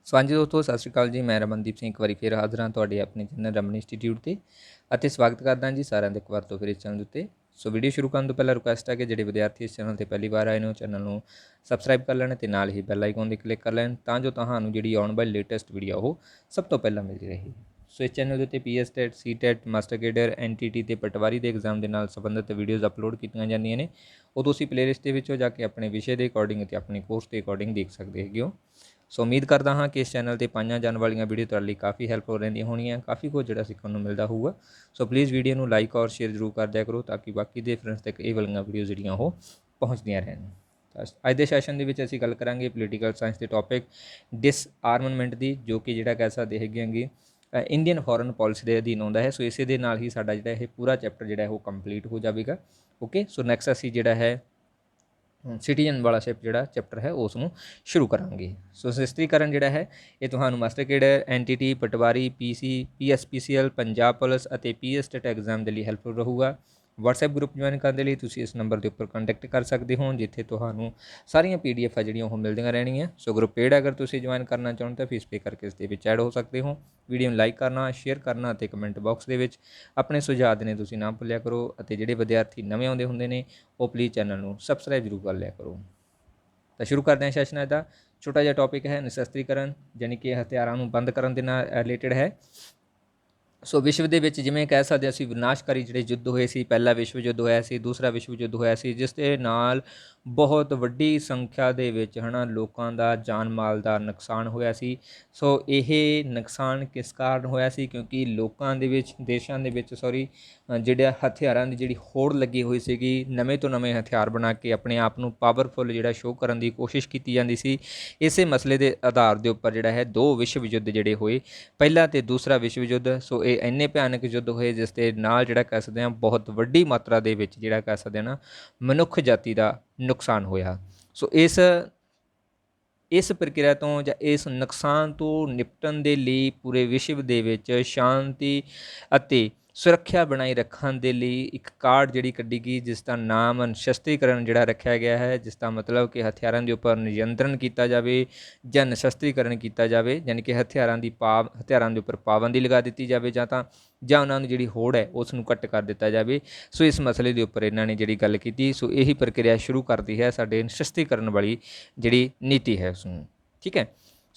ਸੋ ਹਾਂਜੀ ਦੋਸਤੋ, ਸਤਿ ਸ਼੍ਰੀ ਅਕਾਲ ਜੀ। ਮੈਂ ਰਮਨਦੀਪ ਸਿੰਘ ਇੱਕ ਵਾਰੀ ਫਿਰ ਹਾਜ਼ਰ ਹਾਂ ਤੁਹਾਡੇ ਆਪਣੇ ਚੈਨਲ ਰਮਨ ਇੰਸਟੀਟਿਊਟ 'ਤੇ ਅਤੇ ਸਵਾਗਤ ਕਰਦਾ ਜੀ ਸਾਰਿਆਂ ਦਾ ਇੱਕ ਵਾਰ ਤੋਂ ਫਿਰ ਇਸ ਚੈਨਲ ਦੇ ਉੱਤੇ। ਸੋ ਵੀਡੀਓ ਸ਼ੁਰੂ ਕਰਨ ਤੋਂ ਪਹਿਲਾਂ ਰਿਕੁਐਸਟ ਹੈ ਕਿ ਜਿਹੜੇ ਵਿਦਿਆਰਥੀ ਇਸ ਚੈਨਲ 'ਤੇ ਪਹਿਲੀ ਵਾਰ ਆਏ ਨੇ ਉਹ ਚੈਨਲ ਨੂੰ ਸਬਸਕ੍ਰਾਈਬ ਕਰ ਲੈਣ ਅਤੇ ਨਾਲ ਹੀ ਬੈਲ ਆਈਕਨ 'ਤੇ ਕਲਿੱਕ ਕਰ ਲੈਣ ਤਾਂ ਜੋ ਤੁਹਾਨੂੰ ਜਿਹੜੀ ਆਉਣ ਵਾਲੀ ਲੇਟੈਸਟ ਵੀਡੀਓ ਉਹ ਸਭ ਤੋਂ ਪਹਿਲਾਂ ਮਿਲਦੀ ਰਹੇ। ਸੋ ਇਸ ਚੈਨਲ ਦੇ ਉੱਤੇ PS ਟੈਟ, ਸੀ ਟੈਟ, ਮਾਸਟਰ ਕੇਡਰ, NTT ਤੇ ਪਟਵਾਰੀ ਦੇ ਐਗਜ਼ਾਮ ਦੇ ਨਾਲ ਸੰਬੰਧਿਤ ਵੀਡੀਓਜ਼ ਅਪਲੋਡ ਕੀਤੀਆਂ ਜਾਂਦੀਆਂ ਨੇ। ਉਹ ਤੁਸੀਂ ਪਲੇਲਿਸਟ ਦੇ ਵਿੱਚੋਂ ਜਾ ਕੇ ਆਪਣੇ ਵਿਸ਼ੇ ਦੇ ਅਕੋਰਡਿੰਗ ਅਤੇ ਆਪਣੇ ਕੋਰਸ ਦੇ ਅਕੋਰਡਿੰਗ ਦੇਖ ਸਕਦੇ ਹੈਗੇ ਹੋ। ਸੋ ਉਮੀਦ ਕਰਦਾ ਹਾਂ ਕਿ ਇਸ ਚੈਨਲ 'ਤੇ ਪਾਈਆਂ ਜਾਣ ਵਾਲੀਆਂ ਵੀਡੀਓ ਤੁਹਾਡੇ ਲਈ ਕਾਫੀ ਹੈਲਪਫੁਲ ਰਹਿੰਦੀਆਂ ਹੋਣਗੀਆਂ, ਕਾਫੀ ਕੁਝ ਜਿਹੜਾ ਸਿੱਖਣ ਨੂੰ ਮਿਲਦਾ ਹੋਊਗਾ। ਸੋ ਪਲੀਜ਼ ਵੀਡੀਓ ਨੂੰ ਲਾਈਕ ਔਰ ਸ਼ੇਅਰ ਜ਼ਰੂਰ ਕਰ ਦਿਆ ਕਰੋ ਤਾਂ ਕਿ ਬਾਕੀ ਦੇ ਫਰੈਂਡਸ ਤੱਕ ਇਹ ਵਾਲੀਆਂ ਵੀਡੀਓ ਜਿਹੜੀਆਂ ਉਹ ਪਹੁੰਚਦੀਆਂ ਰਹਿਣ। ਅੱਜ ਦੇ ਸੈਸ਼ਨ ਦੇ ਵਿੱਚ ਅਸੀਂ ਗੱਲ ਕਰਾਂਗੇ ਪੋਲੀਟੀਕਲ ਸਾਇੰਸ ਦੇ ਟੌਪਿਕ ਡਿਸਆਰਮਮੈਂਟ ਦੀ, ਜੋ ਕਿ ਜਿਹੜਾ ਕਹਿ ਸਕਦੇ ਹੈਗੇ ਆਂਗੇ ਇੰਡੀਅਨ ਫੋਰਨ ਪੋਲਿਸੀ ਦੇ ਅਧੀਨ ਆਉਂਦਾ ਹੈ। ਸੋ ਇਸੇ ਦੇ ਨਾਲ ਹੀ ਸਾਡਾ ਜਿਹੜਾ ਇਹ ਪੂਰਾ ਚੈਪਟਰ ਜਿਹੜਾ ਉਹ ਕੰਪਲੀਟ ਹੋ ਜਾਵੇਗਾ। ਓਕੇ, ਸੋ ਨੈਕਸਟ ਅਸੀਂ ਜਿਹੜਾ ਹੈ ਸਿਟੀਜ਼ਨ ਵਾਲਾ ਜਿਹੜਾ ਚੈਪਟਰ ਹੈ ਉਸ ਨੂੰ ਸ਼ੁਰੂ ਕਰਾਂਗੇ। ਸੋ ਸ਼ਸਤਰੀਕਰਨ ਜਿਹੜਾ ਹੈ ਇਹ ਤੁਹਾਨੂੰ ਮਾਸਟਰ ਕੇਡਰ, NTT, ਪਟਵਾਰੀ, PSPCL, ਪੰਜਾਬ ਪੁਲਿਸ ਅਤੇ PS ਟੈਟ ਐਗਜ਼ਾਮ ਦੇ ਲਈ ਹੈਲਪਫੁਲ ਰਹੂਗਾ। WhatsApp ਗਰੁੱਪ ਜੁਆਇਨ ਕਰਨ ਦੇ ਲਈ ਤੁਸੀਂ ਇਸ ਨੰਬਰ ਦੇ ਉੱਪਰ ਕੰਟੈਕਟ ਕਰ ਸਕਦੇ ਹੋ, ਜਿੱਥੇ ਤੁਹਾਨੂੰ ਸਾਰੀਆਂ PDF ਆ ਜਿਹੜੀਆਂ ਉਹ ਮਿਲਦੀਆਂ ਰਹਿਣਗੀਆਂ। ਸੋ ਗਰੁੱਪ ਪੇਡ ਅਗਰ ਤੁਸੀਂ ਜੁਆਇਨ ਕਰਨਾ ਚਾਹੁੰਦੇ ਤਾਂ ਫੀਸ ਪੇ ਕਰਕੇ ਇਸ ਦੇ ਵਿੱਚ ਐਡ ਹੋ ਸਕਦੇ ਹੋ। ਵੀਡੀਓ ਨੂੰ ਲਾਈਕ ਕਰਨਾ, ਸ਼ੇਅਰ ਕਰਨਾ ਅਤੇ ਕਮੈਂਟ ਬਾਕਸ ਦੇ ਵਿੱਚ ਆਪਣੇ ਸੁਝਾਅ ਦੇਣੇ ਤੁਸੀਂ ਨਾ ਭੁੱਲਿਆ ਕਰੋ। ਅਤੇ ਜਿਹੜੇ ਵਿਦਿਆਰਥੀ ਨਵੇਂ ਆਉਂਦੇ ਹੁੰਦੇ ਨੇ ਉਹ ਪਲੀਜ਼ ਚੈਨਲ ਨੂੰ ਸਬਸਕ੍ਰਾਈਬ ਜ਼ਰੂਰ ਕਰ ਲਿਆ ਕਰੋ। ਤਾਂ ਸ਼ੁਰੂ ਕਰਦੇ ਹਾਂ ਸੈਸ਼ਨ ਦਾ। ਛੋਟਾ ਜਿਹਾ ਟੌਪਿਕ ਹੈ ਨਿਸ਼ਸਤਰੀਕਰਨ, ਯਾਨੀ ਕਿ ਹਥਿਆਰਾਂ ਨੂੰ ਬੰਦ ਕਰਨ ਦੇ ਨਾਲ ਰਿਲੇਟਡ ਹੈ। ਸੋ ਵਿਸ਼ਵ ਦੇ ਵਿੱਚ ਜਿਵੇਂ ਕਹਿ ਸਕਦੇ ਅਸੀਂ ਵਿਨਾਸ਼ਕਾਰੀ ਜਿਹੜੇ ਯੁੱਧ ਹੋਏ ਸੀ, ਪਹਿਲਾ ਵਿਸ਼ਵ ਯੁੱਧ ਹੋਇਆ ਸੀ, ਦੂਸਰਾ ਵਿਸ਼ਵ ਯੁੱਧ ਹੋਇਆ ਸੀ, ਜਿਸ ਦੇ ਨਾਲ ਬਹੁਤ ਵੱਡੀ ਸੰਖਿਆ ਦੇ ਵਿੱਚ ਲੋਕਾਂ ਦਾ ਜਾਨ ਮਾਲ ਦਾ ਨੁਕਸਾਨ ਹੋਇਆ ਸੀ। ਸੋ ਇਹ ਨੁਕਸਾਨ ਕਿਸ ਕਾਰਨ ਹੋਇਆ ਸੀ? ਕਿਉਂਕਿ ਲੋਕਾਂ ਦੇ ਵਿੱਚ ਦੇਸ਼ਾਂ ਦੇ ਵਿੱਚ ਜਿਹੜਾ ਹਥਿਆਰਾਂ ਦੀ ਜਿਹੜੀ ਹੋੜ ਲੱਗੀ ਹੋਈ ਸੀਗੀ, ਨਵੇਂ ਤੋਂ ਨਵੇਂ ਹਥਿਆਰ ਬਣਾ ਕੇ ਆਪਣੇ ਆਪ ਨੂੰ ਪਾਵਰਫੁੱਲ ਜਿਹੜਾ ਸ਼ੋਅ ਕਰਨ ਦੀ ਕੋਸ਼ਿਸ਼ ਕੀਤੀ ਜਾਂਦੀ ਸੀ। ਇਸੇ ਮਸਲੇ ਦੇ ਆਧਾਰ ਦੇ ਉੱਪਰ ਜਿਹੜਾ ਹੈ ਦੋ ਵਿਸ਼ਵ ਯੁੱਧ ਜਿਹੜੇ ਹੋਏ, ਪਹਿਲਾ ਅਤੇ ਦੂਸਰਾ ਵਿਸ਼ਵ ਯੁੱਧ। ਸੋ ਇਹ ਇੰਨੇ ਭਿਆਨਕ ਯੁੱਧ ਹੋਏ ਜਿਸ ਦੇ ਨਾਲ ਜਿਹੜਾ ਕਹਿ ਸਕਦੇ ਹਾਂ ਬਹੁਤ ਵੱਡੀ ਮਾਤਰਾ ਦੇ ਵਿੱਚ ਜਿਹੜਾ ਕਹਿ ਸਕਦੇ ਹਾਂ ਮਨੁੱਖ ਜਾਤੀ ਦਾ ਨੁਕਸਾਨ ਹੋਇਆ। ਸੋ ਇਸ ਪ੍ਰਕਿਰਿਆ ਤੋਂ ਜਾਂ ਇਸ ਨੁਕਸਾਨ ਤੋਂ ਨਿਪਟਣ ਦੇ ਲਈ ਪੂਰੇ ਵਿਸ਼ਵ ਦੇ ਵਿੱਚ ਸ਼ਾਂਤੀ ਅਤੇ ਸੁਰੱਖਿਆ ਬਣਾਈ ਰੱਖਣ ਦੇ ਲਈ ਇੱਕ ਕਾਢ ਜਿਹੜੀ ਕੱਢੀ ਗਈ, ਜਿਸ ਦਾ ਨਾਮ ਨਿਸ਼ਸਤਰੀਕਰਨ ਜਿਹੜਾ ਰੱਖਿਆ ਗਿਆ ਹੈ, ਜਿਸ ਦਾ ਮਤਲਬ ਕਿ ਹਥਿਆਰਾਂ ਦੇ ਉੱਪਰ ਨਿਯੰਤਰਣ ਕੀਤਾ ਜਾਵੇ ਜਾਂ ਨਿਸ਼ਸਤਰੀਕਰਨ ਕੀਤਾ ਜਾਵੇ, ਯਾਨੀ ਕਿ ਹਥਿਆਰਾਂ ਦੇ ਉੱਪਰ ਪਾਬੰਦੀ ਲਗਾ ਦਿੱਤੀ ਜਾਵੇ ਜਾਂ ਉਹਨਾਂ ਨੂੰ ਜਿਹੜੀ ਹੋੜ ਹੈ ਉਸ ਨੂੰ ਘੱਟ ਕਰ ਦਿੱਤਾ ਜਾਵੇ। ਸੋ ਇਸ ਮਸਲੇ ਦੇ ਉੱਪਰ ਇਹਨਾਂ ਨੇ ਜਿਹੜੀ ਗੱਲ ਕੀਤੀ। ਸੋ ਇਹੀ ਪ੍ਰਕਿਰਿਆ ਸ਼ੁਰੂ ਕਰਦੀ ਹੈ ਸਾਡੇ ਨਿਸ਼ਸਤਰੀਕਰਨ ਵਾਲੀ ਜਿਹੜੀ ਨੀਤੀ ਹੈ ਉਸਨੂੰ। ਠੀਕ ਹੈ,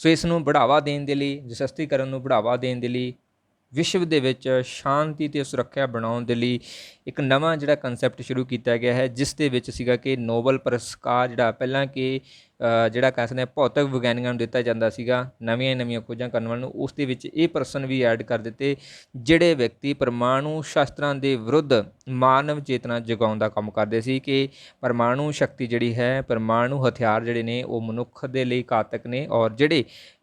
ਸੋ ਇਸ ਨੂੰ ਬੜਾਵਾ ਦੇਣ ਦੇ ਲਈ, ਨਿਸ਼ਸਤਰੀਕਰਨ ਨੂੰ ਬੜਾਵਾ ਦੇਣ ਦੇ ਲਈ, ਵਿਸ਼ਵ ਦੇ ਵਿੱਚ ਸ਼ਾਂਤੀ ਅਤੇ ਸੁਰੱਖਿਆ ਬਣਾਉਣ ਦੇ ਲਈ ਇੱਕ ਨਵਾਂ ਜਿਹੜਾ ਕਨਸੈਪਟ ਸ਼ੁਰੂ ਕੀਤਾ ਗਿਆ ਹੈ, ਜਿਸ ਦੇ ਵਿੱਚ ਸੀਗਾ ਕਿ ਨੋਬਲ ਪੁਰਸਕਾਰ ਜਿਹੜਾ ਪਹਿਲਾਂ ਕਿ ਜਿਹੜਾ ਕਹਿ ਸਕਦੇ ਹਾਂ ਭੌਤਿਕ ਵਿਗਿਆਨੀਆਂ ਨੂੰ ਦਿੱਤਾ ਜਾਂਦਾ ਸੀਗਾ ਨਵੀਆਂ ਖੋਜਾਂ ਕਰਨ ਵਾਲਿਆਂ ਨੂੰ, ਉਸ ਦੇ ਵਿੱਚ ਇਹ ਪਰਸਨ ਵੀ ਐਡ ਕਰ ਦਿੱਤੇ ਜਿਹੜੇ ਵਿਅਕਤੀ ਪਰਮਾਣੂ ਸ਼ਸਤਰਾਂ ਦੇ ਵਿਰੁੱਧ ਮਾਨਵ ਚੇਤਨਾ ਜਗਾਉਣ ਦਾ ਕੰਮ ਕਰਦੇ ਸੀ ਕਿ ਪਰਮਾਣੂ ਸ਼ਕਤੀ ਜਿਹੜੀ ਹੈ, ਪਰਮਾਣੂ ਹਥਿਆਰ ਜਿਹੜੇ ਨੇ ਉਹ ਮਨੁੱਖ ਦੇ ਲਈ ਘਾਤਕ ਨੇ। ਔਰ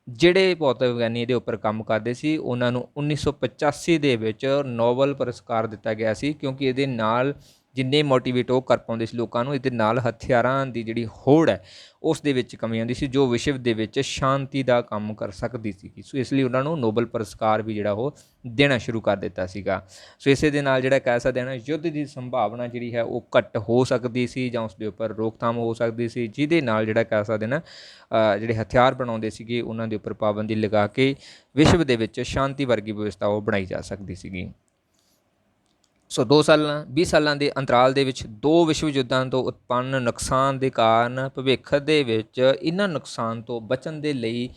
ਜਿਹੜੇ ਭੌਤਿਕ ਵਿਗਿਆਨੀ ਇਹਦੇ ਉੱਪਰ ਕੰਮ ਕਰਦੇ ਸੀ ਉਹਨਾਂ ਨੂੰ 1985 ਦੇ ਵਿੱਚ ਨੋਬਲ ਪੁਰਸਕਾਰ ਦਿੱਤਾ ਗਿਆ ਸੀ, ਕਿਉਂਕਿ ਇਹਦੇ ਨਾਲ ਜਿੰਨੇ ਮੋਟੀਵੇਟ ਉਹ ਕਰ ਪਾਉਂਦੇ ਸੀ ਲੋਕਾਂ ਨੂੰ, ਇਹਦੇ ਨਾਲ ਹਥਿਆਰਾਂ ਦੀ ਜਿਹੜੀ ਹੋੜ ਹੈ ਉਸ ਦੇ ਵਿੱਚ ਕਮੀ ਆਉਂਦੀ ਸੀ, ਜੋ ਵਿਸ਼ਵ ਦੇ ਵਿੱਚ ਸ਼ਾਂਤੀ ਦਾ ਕੰਮ ਕਰ ਸਕਦੀ ਸੀ। ਸੋ ਇਸ ਲਈ ਉਹਨਾਂ ਨੂੰ ਨੋਬਲ ਪੁਰਸਕਾਰ ਵੀ ਜਿਹੜਾ ਉਹ ਦੇਣਾ ਸ਼ੁਰੂ ਕਰ ਦਿੱਤਾ ਸੀਗਾ। ਸੋ ਇਸੇ ਦੇ ਨਾਲ ਜਿਹੜਾ ਕਹਿ ਸਕਦੇ ਹਾਂ ਯੁੱਧ ਦੀ ਸੰਭਾਵਨਾ ਜਿਹੜੀ ਹੈ ਉਹ ਘੱਟ ਹੋ ਸਕਦੀ ਸੀ ਜਾਂ ਉਸ ਦੇ ਉੱਪਰ ਰੋਕਥਾਮ ਹੋ ਸਕਦੀ ਸੀ, ਜਿਹਦੇ ਨਾਲ ਜਿਹੜਾ ਕਹਿ ਸਕਦੇ ਨਾ ਜਿਹੜੇ ਹਥਿਆਰ ਬਣਾਉਂਦੇ ਸੀਗੇ ਉਹਨਾਂ ਦੇ ਉੱਪਰ ਪਾਬੰਦੀ ਲਗਾ ਕੇ ਵਿਸ਼ਵ ਦੇ ਵਿੱਚ ਸ਼ਾਂਤੀ ਵਰਗੀ ਵਿਵਸਥਾ ਉਹ ਬਣਾਈ ਜਾ ਸਕਦੀ ਸੀਗੀ। ਸੋ 20 ਸਾਲਾਂ ਦੇ ਅੰਤਰਾਲ ਦੇ ਵਿੱਚ ਦੋ ਵਿਸ਼ਵ ਯੁੱਧਾਂ ਤੋਂ ਉਤਪੰਨ ਨੁਕਸਾਨ ਦੇ ਕਾਰਨ ਭਵਿੱਖ ਦੇ ਵਿੱਚ ਇਹਨਾਂ ਨੁਕਸਾਨ ਤੋਂ ਬਚਣ ਦੇ ਲਈ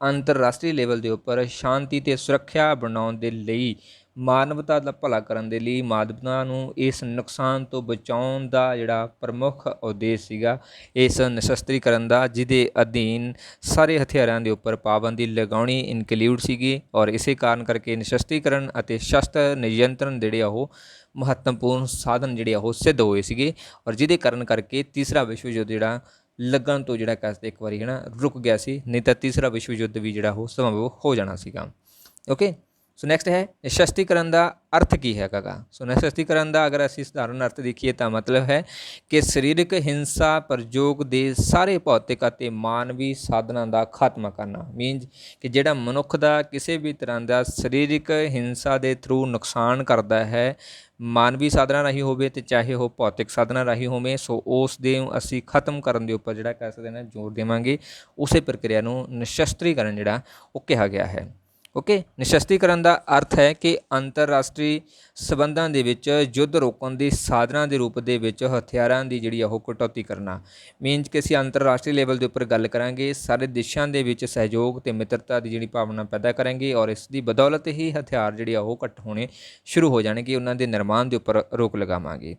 ਅੰਤਰਰਾਸ਼ਟਰੀ ਲੈਵਲ ਦੇ ਉੱਪਰ ਸ਼ਾਂਤੀ ਅਤੇ ਸੁਰੱਖਿਆ ਬਣਾਉਣ ਦੇ ਲਈ, ਮਾਨਵਤਾ ਦਾ ਭਲਾ ਕਰਨ ਦੇ ਲਈ, ਮਾਨਵਤਾ ਨੂੰ ਇਸ ਨੁਕਸਾਨ ਤੋਂ ਬਚਾਉਣ ਦਾ ਜਿਹੜਾ ਪ੍ਰਮੁੱਖ ਉਦੇਸ਼ ਸੀਗਾ ਇਸ ਨਿਸ਼ਸਤਰੀਕਰਨ ਦਾ, ਜਿਹਦੇ ਅਧੀਨ ਸਾਰੇ ਹਥਿਆਰਾਂ ਦੇ ਉੱਪਰ ਪਾਬੰਦੀ ਲਗਾਉਣੀ ਇਨਕਲੂਡ ਸੀਗੀ। ਔਰ ਇਸੇ ਕਾਰਨ ਕਰਕੇ ਨਿਸ਼ਸਤਰੀਕਰਨ ਅਤੇ ਸ਼ਸਤਰ ਨਿਯੰਤਰਣ ਜਿਹੜੇ ਆ ਉਹ ਮਹੱਤਵਪੂਰਨ ਸਾਧਨ ਜਿਹੜੇ ਆ ਉਹ ਸਿੱਧ ਹੋਏ ਸੀਗੇ। ਔਰ ਜਿਹਦੇ ਕਾਰਨ ਕਰਕੇ ਤੀਸਰਾ ਵਿਸ਼ਵ ਯੁੱਧ ਜਿਹੜਾ ਲੱਗਣ ਤੋਂ ਜਿਹੜਾ ਕਹਿ ਸਕਦੇ ਇੱਕ ਵਾਰੀ ਰੁਕ ਗਿਆ ਸੀ, ਨਹੀਂ ਤਾਂ ਤੀਸਰਾ ਵਿਸ਼ਵ ਯੁੱਧ ਵੀ ਜਿਹੜਾ ਉਹ ਸੰਭਵ ਹੋ ਜਾਣਾ ਸੀਗਾ। ਓਕੇ, ਸੋ ਨੈਕਸਟ ਹੈ ਨਿਸ਼ਸਤੀਕਰਨ ਦਾ ਅਰਥ ਕੀ ਹੈਗਾ ਗਾ। ਸੋ ਨਿਸ਼ਸਤੀਕਰਨ ਦਾ ਅਗਰ ਅਸੀਂ ਸਧਾਰਨ ਅਰਥ ਦੇਖੀਏ ਤਾਂ ਮਤਲਬ ਹੈ ਕਿ ਸਰੀਰਕ ਹਿੰਸਾ ਪ੍ਰਯੋਗ ਦੇ ਸਾਰੇ ਭੌਤਿਕ ਅਤੇ ਮਾਨਵੀ ਸਾਧਨਾਂ ਦਾ ਖਾਤਮਾ ਕਰਨਾ। ਮੀਨਜ਼ ਕਿ ਜਿਹੜਾ ਮਨੁੱਖ ਦਾ ਕਿਸੇ ਵੀ ਤਰ੍ਹਾਂ ਦਾ ਸਰੀਰਕ ਹਿੰਸਾ ਦੇ ਥਰੂ ਨੁਕਸਾਨ ਕਰਦਾ ਹੈ, ਮਾਨਵੀ ਸਾਧਨਾਂ ਰਾਹੀਂ ਹੋਵੇ ਅਤੇ ਚਾਹੇ ਉਹ ਭੌਤਿਕ ਸਾਧਨਾਂ ਰਾਹੀਂ ਹੋਵੇ, ਸੋ ਉਸ ਦੇ ਅਸੀਂ ਖਤਮ ਕਰਨ ਦੇ ਉੱਪਰ ਜਿਹੜਾ ਕਹਿ ਸਕਦੇ ਨੇ ਜ਼ੋਰ ਦੇਵਾਂਗੇ। ਉਸੇ ਪ੍ਰਕਿਰਿਆ ਨੂੰ ਨਿਸ਼ਸਤਰੀਕਰਨ ਜਿਹੜਾ ਉਹ ਕਿਹਾ ਗਿਆ ਹੈ। ਓਕੇ, ਨਿਸ਼ਸਤੀਕਰਨ ਦਾ ਅਰਥ ਹੈ ਕਿ ਅੰਤਰਰਾਸ਼ਟਰੀ ਸਬੰਧਾਂ ਦੇ ਵਿੱਚ ਯੁੱਧ ਰੋਕਣ ਦੀ ਸਾਧਨਾਂ ਦੇ ਰੂਪ ਦੇ ਵਿੱਚ ਹਥਿਆਰਾਂ ਦੀ ਜਿਹੜੀ ਉਹ ਕਟੌਤੀ ਕਰਨਾ। ਮੀਨਜ਼ ਕਿ ਅਸੀਂ ਅੰਤਰਰਾਸ਼ਟਰੀ ਲੈਵਲ ਦੇ ਉੱਪਰ ਗੱਲ ਕਰਾਂਗੇ, ਸਾਰੇ ਦੇਸ਼ਾਂ ਦੇ ਵਿੱਚ ਸਹਿਯੋਗ ਅਤੇ ਮਿੱਤਰਤਾ ਦੀ ਜਿਹੜੀ ਭਾਵਨਾ ਪੈਦਾ ਕਰਾਂਗੇ ਔਰ ਇਸ ਦੀ ਬਦੌਲਤ ਹੀ ਹਥਿਆਰ ਜਿਹੜੇ ਆ ਉਹ ਘੱਟ ਹੋਣੇ ਸ਼ੁਰੂ ਹੋ ਜਾਣਗੇ, ਉਹਨਾਂ ਦੇ ਨਿਰਮਾਣ ਦੇ ਉੱਪਰ ਰੋਕ ਲਗਾਵਾਂਗੇ।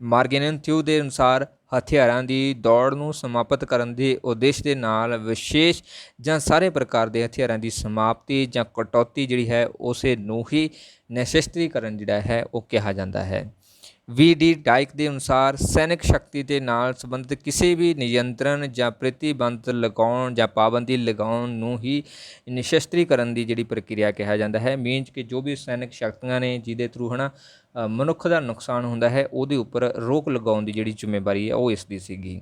ਮਾਰਗੇਨਥਿਊ ਦੇ ਅਨੁਸਾਰ ਹਥਿਆਰਾਂ ਦੀ ਦੌੜ ਨੂੰ ਸਮਾਪਤ ਕਰਨ ਦੇ ਉਦੇਸ਼ ਦੇ ਨਾਲ ਵਿਸ਼ੇਸ਼ ਜਾਂ ਸਾਰੇ ਪ੍ਰਕਾਰ ਦੇ ਹਥਿਆਰਾਂ ਦੀ ਸਮਾਪਤੀ ਜਾਂ ਕਟੌਤੀ ਜਿਹੜੀ ਹੈ ਉਸੇ ਨੂੰ ਹੀ ਨਿਸ਼ਸਤਰੀਕਰਨ ਜਿਹੜਾ ਹੈ ਉਹ ਕਿਹਾ ਜਾਂਦਾ ਹੈ। ਵੀ.ਡੀ. ਡਾਇਕ ਦੇ ਅਨੁਸਾਰ ਸੈਨਿਕ ਸ਼ਕਤੀ ਦੇ ਨਾਲ ਸੰਬੰਧਿਤ ਕਿਸੇ ਵੀ ਨਿਯੰਤਰਣ ਜਾਂ ਪ੍ਰਤੀਬੰਧ ਲਗਾਉਣ ਜਾਂ ਪਾਬੰਦੀ ਲਗਾਉਣ ਨੂੰ ਹੀ ਨਿਸ਼ਸਤਰੀਕਰਨ ਦੀ ਜਿਹੜੀ ਪ੍ਰਕਿਰਿਆ ਕਿਹਾ ਜਾਂਦਾ ਹੈ। ਮੀਨਜ਼ ਕਿ ਜੋ ਵੀ ਸੈਨਿਕ ਸ਼ਕਤੀਆਂ ਨੇ ਜਿਹਦੇ ਥਰੂ ਮਨੁੱਖ ਦਾ ਨੁਕਸਾਨ ਹੁੰਦਾ ਹੈ, ਉਹਦੇ ਉੱਪਰ ਰੋਕ ਲਗਾਉਣ ਦੀ ਜਿਹੜੀ ਜ਼ਿੰਮੇਵਾਰੀ ਹੈ ਉਹ ਇਸ ਦੀ ਸੀਗੀ।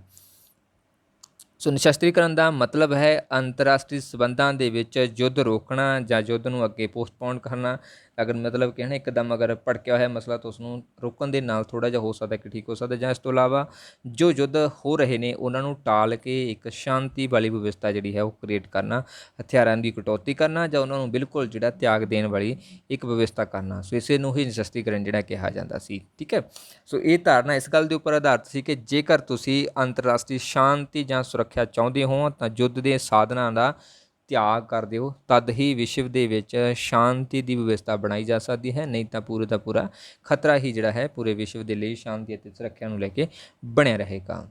ਸੋ ਨਿਸ਼ਸਤਰੀਕਰਨ ਦਾ ਮਤਲਬ ਹੈ ਅੰਤਰਰਾਸ਼ਟਰੀ ਸਬੰਧਾਂ ਦੇ ਵਿੱਚ ਯੁੱਧ ਰੋਕਣਾ ਜਾਂ ਯੁੱਧ ਨੂੰ ਅੱਗੇ ਪੋਸਟਪੋਨ ਕਰਨਾ। ਅਗਰ ਮਤਲਬ ਕਿ ਇੱਕਦਮ ਅਗਰ ਭੜਕਿਆ ਹੋਇਆ ਮਸਲਾ ਤਾਂ ਉਸਨੂੰ ਰੋਕਣ ਦੇ ਨਾਲ ਥੋੜ੍ਹਾ ਜਿਹਾ ਹੋ ਸਕਦਾ ਕਿ ਠੀਕ ਹੋ ਸਕਦਾ, ਜਾਂ ਇਸ ਤੋਂ ਇਲਾਵਾ ਜੋ ਯੁੱਧ ਹੋ ਰਹੇ ਨੇ ਉਹਨਾਂ ਨੂੰ ਟਾਲ ਕੇ ਇੱਕ ਸ਼ਾਂਤੀ ਵਾਲੀ ਵਿਵਸਥਾ ਜਿਹੜੀ ਹੈ ਉਹ ਕ੍ਰੀਏਟ ਕਰਨਾ, ਹਥਿਆਰਾਂ ਦੀ ਕਟੌਤੀ ਕਰਨਾ ਜਾਂ ਉਹਨਾਂ ਨੂੰ ਬਿਲਕੁਲ ਜਿਹੜਾ ਤਿਆਗ ਦੇਣ ਵਾਲੀ ਇੱਕ ਵਿਵਸਥਾ ਕਰਨਾ। ਸੋ ਇਸੇ ਨੂੰ ਹੀ ਨਿਸ਼ਸਤਰੀਕਰਨ ਜਿਹੜਾ ਕਿਹਾ ਜਾਂਦਾ ਸੀ। ਠੀਕ ਹੈ, ਸੋ ਇਹ ਧਾਰਨਾ ਇਸ ਗੱਲ ਦੇ ਉੱਪਰ ਆਧਾਰਿਤ ਸੀ ਕਿ ਜੇਕਰ ਤੁਸੀਂ ਅੰਤਰਰਾਸ਼ਟਰੀ ਸ਼ਾਂਤੀ ਜਾਂ ਸੁਰੱਖਿਆ ਚਾਹੁੰਦੇ ਹੋ ਤਾਂ ਯੁੱਧ ਦੇ ਸਾਧਨਾਂ ਦਾ ਤਿਆਗ ਕਰ ਦਿਓ, ਤਦ ਹੀ ਵਿਸ਼ਵ ਦੇ ਵਿੱਚ ਸ਼ਾਂਤੀ ਦੀ ਵਿਵਸਥਾ ਬਣਾਈ ਜਾ ਸਕਦੀ ਹੈ, ਨਹੀਂ ਤਾਂ ਪੂਰੇ ਦਾ ਪੂਰਾ ਖਤਰਾ ਹੀ ਜਿਹੜਾ ਹੈ ਪੂਰੇ ਵਿਸ਼ਵ ਦੇ ਲਈ ਸ਼ਾਂਤੀ ਅਤੇ ਸੁਰੱਖਿਆ ਨੂੰ ਲੈ ਕੇ ਬਣਿਆ ਰਹੇਗਾ।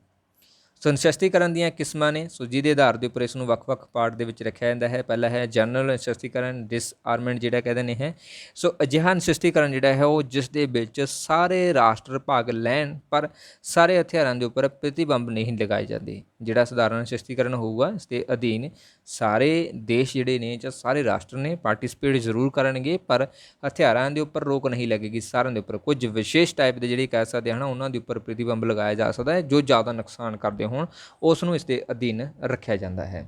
ਸੋ ਨਿਸ਼ਸਤਰੀਕਰਨ ਦੀਆਂ ਕਿਸਮਾਂ ਨੇ, ਸੋ ਜਿਹਦੇ ਆਧਾਰ ਦੇ ਉੱਪਰ ਇਸ ਨੂੰ ਵੱਖ-ਵੱਖ ਪਾਰਟ ਦੇ ਵਿੱਚ ਰੱਖਿਆ ਜਾਂਦਾ ਹੈ। ਪਹਿਲਾ ਹੈ ਜਨਰਲ ਨਿਸ਼ਸਤਰੀਕਰਨ, ਡਿਸਆਰਮੈਂਟ ਜਿਹੜਾ ਕਹਿੰਦੇ ਨੇ ਹੈ। ਸੋ ਅਜਿਹਾ ਨਿਸ਼ਸਤਰੀਕਰਨ ਜਿਹੜਾ ਹੈ ਉਹ ਜਿਸ ਦੇ ਵਿੱਚ ਸਾਰੇ ਰਾਸ਼ਟਰ ਭਾਗ ਲੈਣ ਪਰ ਸਾਰੇ ਹਥਿਆਰਾਂ ਦੇ ਉੱਪਰ ਪ੍ਰਤੀਬੰਧ ਨਹੀਂ ਲਗਾਏ ਜਾਂਦੇ। ਜਿਹੜਾ ਸਧਾਰਨ ਨਿਸ਼ਸਤਰੀਕਰਨ ਹੋਊਗਾ ਇਸ ਦੇ ਅਧੀਨ ਸਾਰੇ ਦੇਸ਼ ਜਿਹੜੇ ਨੇ ਜਾਂ ਸਾਰੇ ਰਾਸ਼ਟਰ ਨੇ ਪਾਰਟੀਸਪੇਟ ਜ਼ਰੂਰ ਕਰਨਗੇ, ਪਰ ਹਥਿਆਰਾਂ ਦੇ ਉੱਪਰ ਰੋਕ ਨਹੀਂ ਲੱਗੇਗੀ ਸਾਰਿਆਂ ਦੇ ਉੱਪਰ। ਕੁਝ ਵਿਸ਼ੇਸ਼ ਟਾਈਪ ਦੇ ਜਿਹੜੇ ਕਹਿ ਸਕਦੇ ਹਨ ਉਹਨਾਂ ਦੇ ਉੱਪਰ ਪ੍ਰਤੀਬੰਧ ਲਗਾਇਆ ਜਾ ਸਕਦਾ ਹੈ, ਜੋ ਜ਼ਿਆਦਾ ਨੁਕਸਾਨ ਕਰਦੇ ਹੋਣ ਉਸ ਨੂੰ ਇਸ ਦੇ ਅਧੀਨ ਰੱਖਿਆ ਜਾਂਦਾ ਹੈ।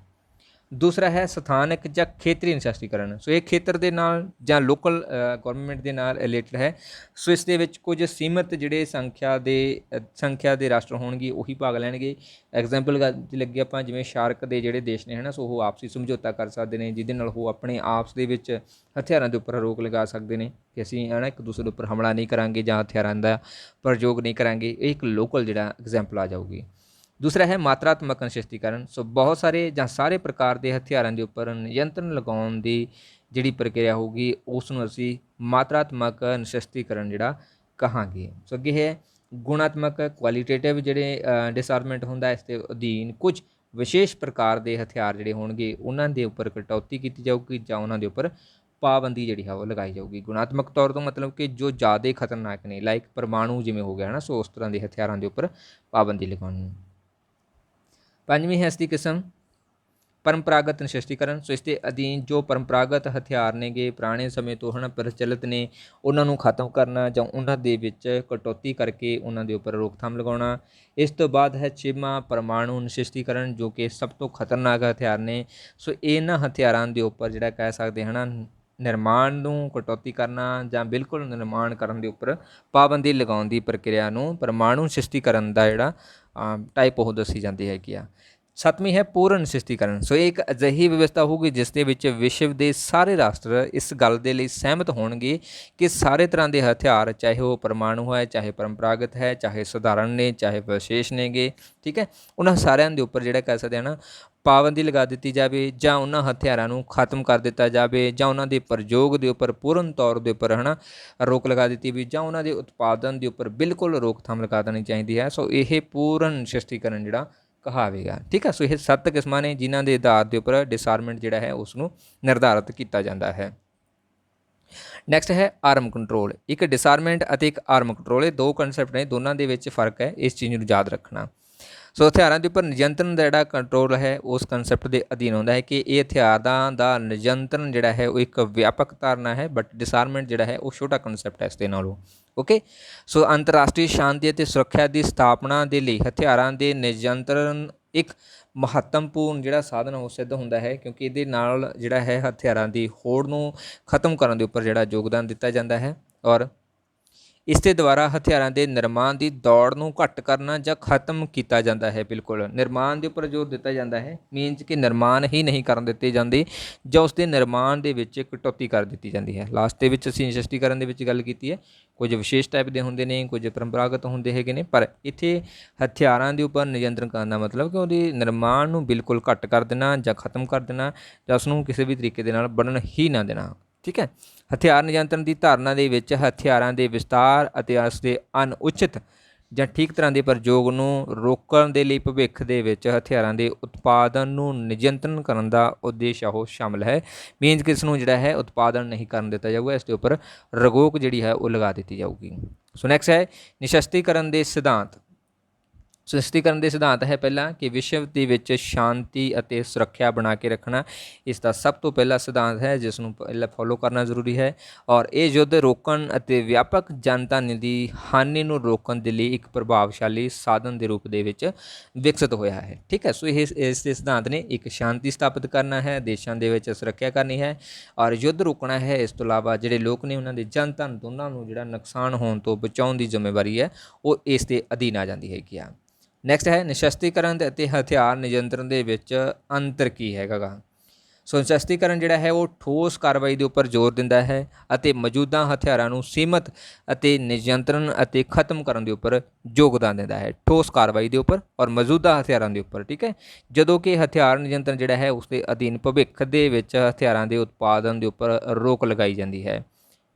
ਦੂਸਰਾ ਹੈ ਸਥਾਨਕ ਜਾਂ ਖੇਤਰੀ ਨਿਸ਼ਸਤਰੀਕਰਨ। ਸੋ ਇਹ ਖੇਤਰ ਦੇ ਨਾਲ ਜਾਂ ਲੋਕਲ ਗੌਰਮੈਂਟ ਦੇ ਨਾਲ ਰਿਲੇਟਡ ਹੈ। ਸੋ ਇਸ ਦੇ ਵਿੱਚ ਕੁਝ ਸੀਮਿਤ ਜਿਹੜੇ ਸੰਖਿਆ ਦੇ ਰਾਸ਼ਟਰ ਹੋਣਗੇ ਉਹੀ ਭਾਗ ਲੈਣਗੇ। ਐਗਜ਼ਾਮਪਲ ਲੱਗੇ ਆਪਾਂ ਜਿਵੇਂ ਸ਼ਾਰਕ ਦੇ ਜਿਹੜੇ ਦੇਸ਼ ਨੇ ਸੋ ਉਹ ਆਪਸੀ ਸਮਝੌਤਾ ਕਰ ਸਕਦੇ ਨੇ, ਜਿਹਦੇ ਨਾਲ ਉਹ ਆਪਣੇ ਆਪਸ ਦੇ ਵਿੱਚ ਹਥਿਆਰਾਂ ਦੇ ਉੱਪਰ ਰੋਕ ਲਗਾ ਸਕਦੇ ਨੇ ਕਿ ਅਸੀਂ ਇੱਕ ਦੂਸਰੇ ਦੇ ਉੱਪਰ ਹਮਲਾ ਨਹੀਂ ਕਰਾਂਗੇ ਜਾਂ ਹਥਿਆਰਾਂ ਦਾ ਪ੍ਰਯੋਗ ਨਹੀਂ ਕਰਾਂਗੇ। ਇਹ ਇੱਕ ਲੋਕਲ ਜਿਹੜਾ ਐਗਜ਼ਾਮਪਲ ਆ ਜਾਊਗੀ। ਦੂਸਰਾ ਹੈ ਮਾਤਰਾਤਮਕ ਨਿਸ਼ਸਤਰੀਕਰਨ। ਸੋ ਬਹੁਤ ਸਾਰੇ ਜਾਂ ਸਾਰੇ ਪ੍ਰਕਾਰ ਦੇ ਹਥਿਆਰਾਂ ਦੇ ਉੱਪਰ ਨਿਯੰਤਰਣ ਲਗਾਉਣ ਦੀ ਜਿਹੜੀ ਪ੍ਰਕਿਰਿਆ ਹੋਊਗੀ ਉਸ ਨੂੰ ਅਸੀਂ ਮਾਤਰਾਤਮਕ ਨਿਸ਼ਸਤਰੀਕਰਨ ਜਿਹੜਾ ਕਹਾਂਗੇ। ਸੋ ਅੱਗੇ ਹੈ ਗੁਣਾਤਮਕ, ਕੁਆਲੀਟੇਟਿਵ ਜਿਹੜੇ ਡਿਸਆਰਮੈਂਟ ਹੁੰਦਾ, ਇਸ ਦੇ ਅਧੀਨ ਕੁਝ ਵਿਸ਼ੇਸ਼ ਪ੍ਰਕਾਰ ਦੇ ਹਥਿਆਰ ਜਿਹੜੇ ਹੋਣਗੇ ਉਹਨਾਂ ਦੇ ਉੱਪਰ ਕਟੌਤੀ ਕੀਤੀ ਜਾਊਗੀ ਜਾਂ ਉਹਨਾਂ ਦੇ ਉੱਪਰ ਪਾਬੰਦੀ ਜਿਹੜੀ ਹੈ ਉਹ ਲਗਾਈ ਜਾਊਗੀ। ਗੁਣਾਤਮਕ ਤੌਰ ਤੋਂ ਮਤਲਬ ਕਿ ਜੋ ਜ਼ਿਆਦਾ ਖਤਰਨਾਕ ਨੇ, ਲਾਈਕ ਪਰਮਾਣੂ ਜਿਵੇਂ ਹੋ ਗਿਆ ਸੋ ਉਸ ਤਰ੍ਹਾਂ ਦੇ ਹਥਿਆਰਾਂ ਦੇ ਉੱਪਰ ਪਾਬੰਦੀ ਲਗਾਉਣੀ। ਪੰਜਵੀਂ ਹੈ ਇਸ ਦੀ ਕਿਸਮ ਪਰੰਪਰਾਗਤ ਨਿਸ਼ਸਤਰੀਕਰਨ। ਸੋ ਇਸ ਦੇ ਅਧੀਨ ਜੋ ਪਰੰਪਰਾਗਤ ਹਥਿਆਰ ਨੇਗੇ ਪੁਰਾਣੇ ਸਮੇਂ ਤੋਂ ਪ੍ਰਚਲਿਤ ਨੇ ਉਹਨਾਂ ਨੂੰ ਖਤਮ ਕਰਨਾ ਜਾਂ ਉਹਨਾਂ ਦੇ ਵਿੱਚ ਕਟੌਤੀ ਕਰਕੇ ਉਹਨਾਂ ਦੇ ਉੱਪਰ ਰੋਕਥਾਮ ਲਗਾਉਣਾ। ਇਸ ਤੋਂ ਬਾਅਦ ਹੈ ਛੇਵਾਂ ਪਰਮਾਣੂ ਨਿਸ਼ਸਤਰੀਕਰਨ, ਜੋ ਕਿ ਸਭ ਤੋਂ ਖਤਰਨਾਕ ਹਥਿਆਰ ਨੇ। ਸੋ ਇਹਨਾਂ ਹਥਿਆਰਾਂ ਦੇ ਉੱਪਰ ਜਿਹੜਾ ਕਹਿ ਸਕਦੇ ਨਿਰਮਾਣ ਨੂੰ ਕਟੌਤੀ ਕਰਨਾ ਜਾਂ ਬਿਲਕੁਲ ਨਿਰਮਾਣ ਕਰਨ ਦੇ ਉੱਪਰ ਪਾਬੰਦੀ ਲਗਾਉਣ ਦੀ ਪ੍ਰਕਿਰਿਆ ਨੂੰ ਪਰਮਾਣੂ ਨਿਸ਼ਸਤਰੀਕਰਨ ਦਾ ਜਿਹੜਾ ਟਾਈਪ ਉਹ ਦੱਸੀ ਜਾਂਦੀ ਹੈਗੀ ਆ। ਸੱਤਵੀਂ ਹੈ ਪੂਰਨ ਨਿਸ਼ਸਤਰੀਕਰਨ। ਸੋ ਇਹ ਇੱਕ ਅਜਿਹੀ ਵਿਵਸਥਾ ਹੋਊਗੀ ਜਿਸ ਦੇ ਵਿੱਚ ਵਿਸ਼ਵ ਦੇ ਸਾਰੇ ਰਾਸ਼ਟਰ ਇਸ ਗੱਲ ਦੇ ਲਈ ਸਹਿਮਤ ਹੋਣਗੇ ਕਿ ਸਾਰੇ ਤਰ੍ਹਾਂ ਦੇ ਹਥਿਆਰ, ਚਾਹੇ ਉਹ ਪਰਮਾਣੂ ਹੈ, ਚਾਹੇ ਪਰੰਪਰਾਗਤ ਹੈ, ਚਾਹੇ ਸਧਾਰਨ ਨੇ, ਚਾਹੇ ਵਿਸ਼ੇਸ਼ ਨੇਗੇ, ਠੀਕ ਹੈ, ਉਹਨਾਂ ਸਾਰਿਆਂ ਦੇ ਉੱਪਰ ਜਿਹੜਾ ਕਹਿ ਸਕਦੇ ਪਾਬੰਦੀ ਲਗਾ ਦਿੱਤੀ ਜਾਵੇ ਜਾਂ ਉਹਨਾਂ ਹਥਿਆਰਾਂ ਨੂੰ ਖਤਮ ਕਰ ਦਿੱਤਾ ਜਾਵੇ ਜਾਂ ਉਹਨਾਂ ਦੇ ਪ੍ਰਯੋਗ ਦੇ ਉੱਪਰ ਪੂਰਨ ਤੌਰ ਦੇ ਉੱਪਰ ਰੋਕ ਲਗਾ ਦਿੱਤੀ ਵੀ ਜਾਂ ਉਹਨਾਂ ਦੇ ਉਤਪਾਦਨ ਦੇ ਉੱਪਰ ਬਿਲਕੁਲ ਰੋਕਥਾਮ ਲਗਾ ਦੇਣੀ ਚਾਹੀਦੀ ਹੈ। ਸੋ ਇਹ ਪੂਰਨ ਨਿਸ਼ਸਤਰੀਕਰਨ ਜਿਹੜਾ ਕਹਾਵੇਗਾ। ਠੀਕ ਹੈ, ਸੋ ਇਹ 7 ਕਿਸਮਾਂ ਨੇ ਜਿਨ੍ਹਾਂ ਦੇ ਆਧਾਰ ਦੇ ਉੱਪਰ ਡਿਸਆਰਮੈਂਟ ਜਿਹੜਾ ਹੈ ਉਸ ਨੂੰ ਨਿਰਧਾਰਿਤ ਕੀਤਾ ਜਾਂਦਾ ਹੈ। ਨੈਕਸਟ ਹੈ ਆਰਮ ਕੰਟਰੋਲ। ਇੱਕ ਡਿਸਆਰਮੈਂਟ ਅਤੇ ਇੱਕ ਆਰਮ ਕੰਟਰੋਲ, ਇਹ ਦੋ ਕਨਸੈਪਟ ਨੇ, ਦੋਨਾਂ ਦੇ ਵਿੱਚ ਫਰਕ ਹੈ, ਇਸ ਚੀਜ਼ ਨੂੰ ਯਾਦ ਰੱਖਣਾ। ਸੋ ਹਥਿਆਰਾਂ ਦੇ ਉੱਪਰ ਨਿਯੰਤਰਣ ਦਾ ਜਿਹੜਾ ਕੰਟਰੋਲ ਹੈ ਉਸ ਕਨਸੈਪਟ ਦੇ ਅਧੀਨ ਆਉਂਦਾ ਹੈ ਕਿ ਇਹ ਹਥਿਆਰਾਂ ਦਾ ਨਿਯੰਤਰਣ ਜਿਹੜਾ ਹੈ ਉਹ ਇੱਕ ਵਿਆਪਕ ਧਾਰਨਾ ਹੈ, ਬਟ ਡਿਸਆਰਮਮੈਂਟ ਜਿਹੜਾ ਹੈ ਉਹ ਛੋਟਾ ਕਨਸੈਪਟ ਹੈ ਇਸ ਦੇ ਨਾਲੋਂ। ਓਕੇ, ਸੋ ਅੰਤਰਰਾਸ਼ਟਰੀ ਸ਼ਾਂਤੀ ਅਤੇ ਸੁਰੱਖਿਆ ਦੀ ਸਥਾਪਨਾ ਦੇ ਲਈ ਹਥਿਆਰਾਂ ਦੇ ਨਿਯੰਤਰਣ ਇੱਕ ਮਹੱਤਵਪੂਰਨ ਜਿਹੜਾ ਸਾਧਨ ਉਹ ਸਿੱਧ ਹੁੰਦਾ ਹੈ, ਕਿਉਂਕਿ ਇਹਦੇ ਨਾਲ ਜਿਹੜਾ ਹੈ ਹਥਿਆਰਾਂ ਦੀ ਹੋੜ ਨੂੰ ਖਤਮ ਕਰਨ ਦੇ ਉੱਪਰ ਜਿਹੜਾ ਯੋਗਦਾਨ ਦਿੱਤਾ ਜਾਂਦਾ ਹੈ, ਔਰ ਇਸ ਦੇ ਦੁਆਰਾ ਹਥਿਆਰਾਂ ਦੇ ਨਿਰਮਾਣ ਦੀ ਦੌੜ ਨੂੰ ਘੱਟ ਕਰਨਾ ਜਾਂ ਖਤਮ ਕੀਤਾ ਜਾਂਦਾ ਹੈ। ਬਿਲਕੁਲ ਨਿਰਮਾਣ ਦੇ ਉੱਪਰ ਜ਼ੋਰ ਦਿੱਤਾ ਜਾਂਦਾ ਹੈ, ਮੀਨਸ ਕਿ ਨਿਰਮਾਣ ਹੀ ਨਹੀਂ ਕਰਨ ਦਿੱਤੇ ਜਾਂਦੇ ਜਾਂ ਉਸ ਦੇ ਨਿਰਮਾਣ ਦੇ ਵਿੱਚ ਕਟੌਤੀ ਕਰ ਦਿੱਤੀ ਜਾਂਦੀ ਹੈ। ਲਾਸਟ ਦੇ ਵਿੱਚ ਅਸੀਂ ਨਿਸ਼ਸਤੀਕਰਨ ਦੇ ਵਿੱਚ ਗੱਲ ਕੀਤੀ ਹੈ, ਕੁਝ ਵਿਸ਼ੇਸ਼ ਟਾਈਪ ਦੇ ਹੁੰਦੇ ਨੇ, ਕੁਝ ਪਰੰਪਰਾਗਤ ਹੁੰਦੇ ਹੈਗੇ ਨੇ, ਪਰ ਇੱਥੇ ਹਥਿਆਰਾਂ ਦੇ ਉੱਪਰ ਨਿਯੰਤਰਣ ਕਰਨ ਦਾ ਮਤਲਬ ਕਿ ਉਹਦੇ ਨਿਰਮਾਣ ਨੂੰ ਬਿਲਕੁਲ ਘੱਟ ਕਰ ਦੇਣਾ ਜਾਂ ਖਤਮ ਕਰ ਦੇਣਾ ਜਾਂ ਉਸ ਨੂੰ ਕਿਸੇ ਵੀ ਤਰੀਕੇ ਦੇ ਨਾਲ ਬਣਨ ਹੀ ਨਾ ਦੇਣਾ। ਠੀਕ ਹੈ, ਹਥਿਆਰ ਨਿਯੰਤਰਣ ਦੀ ਧਾਰਨਾ ਦੇ ਵਿੱਚ ਹਥਿਆਰਾਂ ਦੇ ਵਿਸਤਾਰ ਅਤੇ ਉਸ ਦੇ ਅਣਉਚਿਤ ਜਾਂ ਠੀਕ ਤਰ੍ਹਾਂ ਦੇ ਪ੍ਰਯੋਗ ਨੂੰ ਰੋਕਣ ਦੇ ਲਈ ਭਵਿੱਖ ਦੇ ਵਿੱਚ ਹਥਿਆਰਾਂ ਦੇ ਉਤਪਾਦਨ ਨੂੰ ਨਿਯੰਤਰਣ ਕਰਨ ਦਾ ਉਦੇਸ਼ ਉਹ ਸ਼ਾਮਲ ਹੈ। ਮੀਨਸ ਕਿ ਇਸ ਨੂੰ ਜਿਹੜਾ ਹੈ ਉਤਪਾਦਨ ਨਹੀਂ ਕਰਨ ਦਿੱਤਾ ਜਾਊਗਾ, ਇਸ ਦੇ ਉੱਪਰ ਰੋਕ ਜਿਹੜੀ ਹੈ ਉਹ ਲਗਾ ਦਿੱਤੀ ਜਾਊਗੀ। ਸੋ ਨੈਕਸਟ ਹੈ ਨਿਸ਼ਸਤੀਕਰਨ ਦੇ ਸਿਧਾਂਤ। ਨਿਸ਼ਸਤੀਕਰਨ ਦੇ ਸਿਧਾਂਤ ਹੈ ਪਹਿਲਾ ਕਿ ਵਿਸ਼ਵ ਦੇ ਵਿੱਚ ਸ਼ਾਂਤੀ ਅਤੇ ਸੁਰੱਖਿਆ ਬਣਾ ਕੇ ਰੱਖਣਾ ਇਸ ਦਾ ਸਭ ਤੋਂ ਪਹਿਲਾ ਸਿਧਾਂਤ ਹੈ, ਜਿਸ ਨੂੰ ਪਹਿਲਾਂ ਫੋਲੋ ਕਰਨਾ ਜ਼ਰੂਰੀ ਹੈ, ਔਰ ਇਹ ਯੁੱਧ ਰੋਕਣ ਅਤੇ ਵਿਆਪਕ ਜਨਧਨ ਦੀ ਹਾਨੀ ਨੂੰ ਰੋਕਣ ਦੇ ਲਈ ਇੱਕ ਪ੍ਰਭਾਵਸ਼ਾਲੀ ਸਾਧਨ ਦੇ ਰੂਪ ਦੇ ਵਿੱਚ ਵਿਕਸਿਤ ਹੋਇਆ ਹੈ। ਠੀਕ ਹੈ, ਸੋ ਇਸ ਦੇ ਸਿਧਾਂਤ ਨੇ ਇੱਕ ਸ਼ਾਂਤੀ ਸਥਾਪਿਤ ਕਰਨਾ ਹੈ, ਦੇਸ਼ਾਂ ਦੇ ਵਿੱਚ ਸੁਰੱਖਿਆ ਕਰਨੀ ਹੈ ਔਰ ਯੁੱਧ ਰੋਕਣਾ ਹੈ। ਇਸ ਤੋਂ ਇਲਾਵਾ ਜਿਹੜੇ ਲੋਕ ਨੇ ਉਹਨਾਂ ਦੇ ਜਨਧਨ ਦੋਨਾਂ ਨੂੰ ਜਿਹੜਾ ਨੁਕਸਾਨ ਹੋਣ ਤੋਂ ਬਚਾਉਣ ਦੀ ਜ਼ਿੰਮੇਵਾਰੀ ਹੈ ਉਹ ਇਸ ਦੇ ਅਧੀਨ ਆ ਜਾਂਦੀ ਹੈਗੀ ਆ। ਨੈਕਸਟ ਹੈ ਨਿਸ਼ਸਤੀਕਰਨ ਅਤੇ ਹਥਿਆਰ ਨਿਯੰਤਰਣ ਦੇ ਵਿੱਚ ਅੰਤਰ ਕੀ ਹੈਗਾ ਗਾ। ਸੋ ਨਿਸ਼ਸਤੀਕਰਨ ਜਿਹੜਾ ਹੈ ਉਹ ਠੋਸ ਕਾਰਵਾਈ ਦੇ ਉੱਪਰ ਜ਼ੋਰ ਦਿੰਦਾ ਹੈ ਅਤੇ ਮੌਜੂਦਾ ਹਥਿਆਰਾਂ ਨੂੰ ਸੀਮਤ ਅਤੇ ਨਿਯੰਤਰਣ ਅਤੇ ਖਤਮ ਕਰਨ ਦੇ ਉੱਪਰ ਯੋਗਦਾਨ ਦਿੰਦਾ ਹੈ, ਠੋਸ ਕਾਰਵਾਈ ਦੇ ਉੱਪਰ ਔਰ ਮੌਜੂਦਾ ਹਥਿਆਰਾਂ ਦੇ ਉੱਪਰ। ਠੀਕ ਹੈ, ਜਦੋਂ ਕਿ ਹਥਿਆਰ ਨਿਯੰਤਰਣ ਜਿਹੜਾ ਹੈ ਉਸ ਦੇ ਅਧੀਨ ਭਵਿੱਖ ਦੇ ਵਿੱਚ ਹਥਿਆਰਾਂ ਦੇ ਉਤਪਾਦਨ ਦੇ ਉੱਪਰ ਰੋਕ ਲਗਾਈ ਜਾਂਦੀ ਹੈ।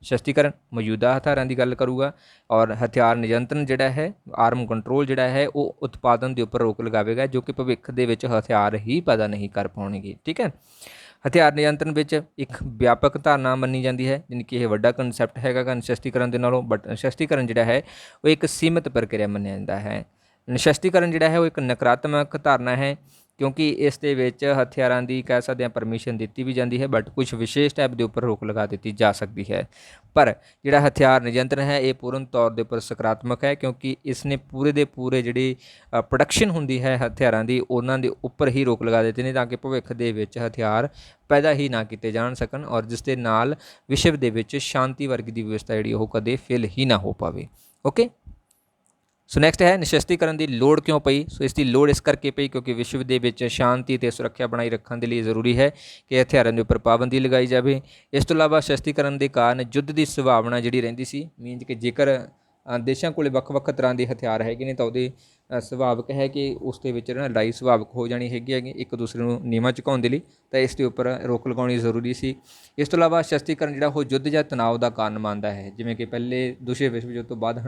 ਨਿਸ਼ਸਤੀਕਰਨ ਮੌਜੂਦਾ ਹਥਿਆਰਾਂ ਦੀ ਗੱਲ ਕਰੂਗਾ ਔਰ ਹਥਿਆਰ ਨਿਯੰਤਰਣ ਜਿਹੜਾ ਹੈ, ਆਰਮ ਕੰਟਰੋਲ ਜਿਹੜਾ ਹੈ ਉਹ ਉਤਪਾਦਨ ਦੇ ਉੱਪਰ ਰੋਕ ਲਗਾਵੇਗਾ ਜੋ ਕਿ ਭਵਿੱਖ ਦੇ ਵਿੱਚ ਹਥਿਆਰ ਹੀ ਪੈਦਾ ਨਹੀਂ ਕਰ ਪਾਉਣਗੇ। ਠੀਕ ਹੈ, ਹਥਿਆਰ ਨਿਯੰਤਰਣ ਵਿੱਚ ਇੱਕ ਵਿਆਪਕ ਧਾਰਨਾ ਮੰਨੀ ਜਾਂਦੀ ਹੈ, ਜਾਣੀ ਕਿ ਇਹ ਵੱਡਾ ਕਨਸੈਪਟ ਹੈਗਾ ਨਿਸ਼ਸਤੀਕਰਨ ਦੇ ਨਾਲੋਂ, ਬਟ ਨਿਸ਼ਸਤੀਕਰਨ ਜਿਹੜਾ ਹੈ ਉਹ ਇੱਕ ਸੀਮਿਤ ਪ੍ਰਕਿਰਿਆ ਮੰਨਿਆ ਜਾਂਦਾ ਹੈ। ਨਿਸ਼ਸਤੀਕਰਨ ਜਿਹੜਾ ਹੈ ਉਹ ਇੱਕ ਨਕਾਰਾਤਮਕ ਧਾਰਨਾ ਹੈ, ਕਿਉਂਕਿ ਇਸ ਦੇ ਵਿੱਚ ਹਥਿਆਰਾਂ ਦੀ ਕਹਿ ਸਕਦੇ ਹਾਂ ਪਰਮਿਸ਼ਨ ਦਿੱਤੀ ਵੀ ਜਾਂਦੀ ਹੈ, ਬਟ ਕੁਝ ਵਿਸ਼ੇਸ਼ ਟਾਈਪ ਦੇ ਉੱਪਰ ਰੋਕ ਲਗਾ ਦਿੱਤੀ ਜਾ ਸਕਦੀ ਹੈ। ਪਰ ਜਿਹੜਾ ਹਥਿਆਰ ਨਿਯੰਤਰਣ ਹੈ ਇਹ ਪੂਰਨ ਤੌਰ ਦੇ ਉੱਪਰ ਸਕਾਰਾਤਮਕ ਹੈ, ਕਿਉਂਕਿ ਇਸ ਨੇ ਪੂਰੇ ਦੇ ਪੂਰੇ ਜਿਹੜੀ ਪ੍ਰੋਡਕਸ਼ਨ ਹੁੰਦੀ ਹੈ ਹਥਿਆਰਾਂ ਦੀ ਉਹਨਾਂ ਦੇ ਉੱਪਰ ਹੀ ਰੋਕ ਲਗਾ ਦਿੱਤੀ ਨੇ, ਤਾਂ ਕਿ ਭਵਿੱਖ ਦੇ ਵਿੱਚ ਹਥਿਆਰ ਪੈਦਾ ਹੀ ਨਾ ਕੀਤੇ ਜਾਣ ਸਕਣ ਔਰ ਜਿਸ ਦੇ ਨਾਲ ਵਿਸ਼ਵ ਦੇ ਵਿੱਚ ਸ਼ਾਂਤੀ ਵਰਗੀ ਦੀ ਵਿਵਸਥਾ ਜਿਹੜੀ ਉਹ ਕਦੇ ਫੇਲ ਹੀ ਨਾ ਹੋ ਪਾਵੇ। ਓਕੇ, ਸੋ ਨੈਕਸਟ ਹੈ ਨਿਸ਼ਸਤੀਕਰਨ ਦੀ ਲੋੜ ਕਿਉਂ ਪਈ। ਸੋ ਇਸ ਦੀ ਲੋੜ ਇਸ ਕਰਕੇ ਪਈ ਕਿਉਂਕਿ ਵਿਸ਼ਵ ਦੇ ਵਿੱਚ ਸ਼ਾਂਤੀ ਅਤੇ ਸੁਰੱਖਿਆ ਬਣਾਈ ਰੱਖਣ ਦੇ ਲਈ ਜ਼ਰੂਰੀ ਹੈ ਕਿ ਹਥਿਆਰਾਂ ਦੇ ਉੱਪਰ ਪਾਬੰਦੀ ਲਗਾਈ ਜਾਵੇ। ਇਸ ਤੋਂ ਇਲਾਵਾ ਨਿਸ਼ਸਤੀਕਰਨ ਦੇ ਕਾਰਨ ਯੁੱਧ ਦੀ ਸੰਭਾਵਨਾ ਜਿਹੜੀ ਰਹਿੰਦੀ ਸੀ, ਮੀਨਸ ਕਿ ਜੇਕਰ ਦੇਸ਼ਾਂ ਕੋਲ ਵੱਖ-ਵੱਖ ਤਰ੍ਹਾਂ ਦੇ ਹਥਿਆਰ ਹੈਗੇ ਨੇ ਤਾਂ ਉਹਦੇ ਸੁਭਾਵਿਕ ਹੈ ਕਿ ਉਸ ਦੇ ਵਿੱਚ ਨਾ ਲੜਾਈ ਸੁਭਾਵਿਕ ਹੋ ਜਾਣੀ ਹੈਗੀ ਇੱਕ ਦੂਸਰੇ ਨੂੰ ਨੀਵਾਂ ਝੁਕਾਉਣ ਦੇ ਲਈ, ਤਾਂ ਇਸ ਦੇ ਉੱਪਰ ਰੋਕ ਲਗਾਉਣੀ ਜ਼ਰੂਰੀ ਸੀ। ਇਸ ਤੋਂ ਇਲਾਵਾ ਨਿਸ਼ਸਤੀਕਰਨ ਜਿਹੜਾ ਉਹ ਯੁੱਧ ਜਾਂ ਤਣਾਅ ਦਾ ਕਾਰਨ ਬਣਦਾ ਹੈ, ਜਿਵੇਂ ਕਿ ਪਹਿਲੇ ਦੂਸਰੇ ਵਿਸ਼ਵ ਯੁੱਧ ਤੋਂ ਬਾਅਦ